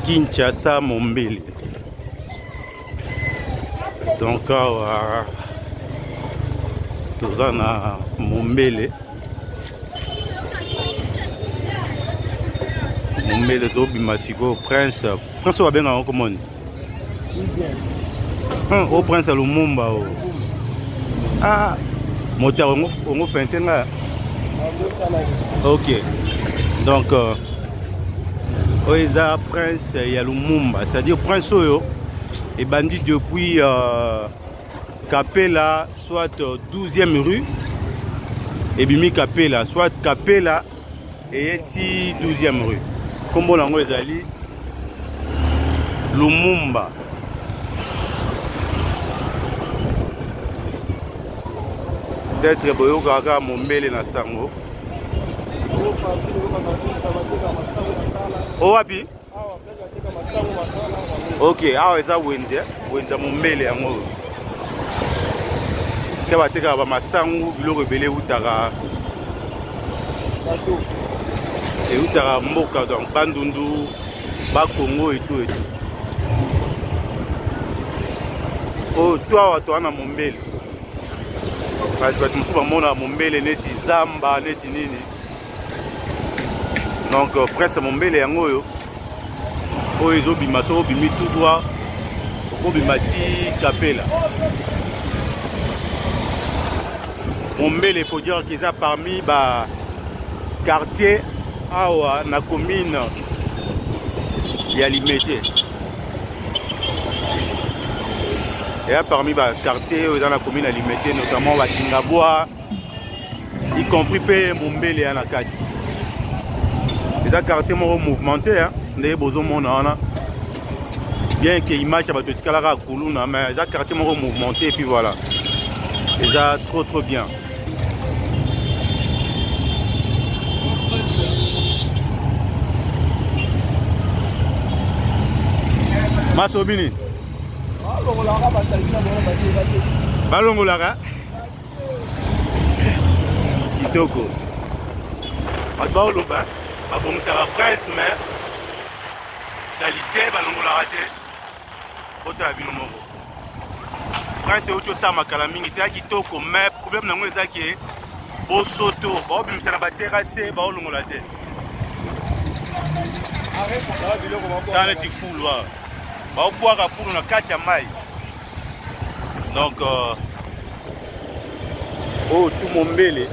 Kinshasa Mombele. Donc tozana Mombele. Mombele tobi masiko Prince wa benga comment? Au Prince Lumumba. Ah, moteur on fait un. Ok. Donc Oeza Prince ya Lumumba, c'est-à-dire Prince Oyo est bandit depuis Kapela, soit 12e rue, et Bimi Kapela, soit Kapela et 12e rue. Comme on a dit, Lumumba. Peut-être Boyo Gaga Mombele na Sango. Oh wapi? Ok, awa eza wenza Mombele yango. Kaba teka ba masangu biloko ebele utaka. Et utaka mboka donc Bandundu, ba Congo et tout. Oh toi na Mombele. Parce que tu me souviens mon Mombele neti Zamba neti nini. Donc Prince Mombele yango yo oyo ezobima so obimi tout droit obima ti Kapela. Mombele faut dire qu'ils a parmi ba quartier awa na commune ya Limete. Et a parmi ba quartier dans la commune ya Limete notamment ba Kingaboa y compris pe Mombele ya nakati. C'est un quartier mouvementé, hein. Bien que l'image soit mais c'est un quartier mouvementé et puis voilà. C'est trop bien. Masobini. Balongolara. Kitoko. Adbaoloba. Bon, ça va Prince, mais salité, balongo la raté. Autant à Binomo. Prince, c'est autre ça, ma calamine. Il était à Kitoko, mais le problème, c'est que au soto, ça n'a pas terrassé, balongo la tête. Dans le petit fou, là. On boit à fou, on a 4 mailles. Donc, oh, tout mon bélé.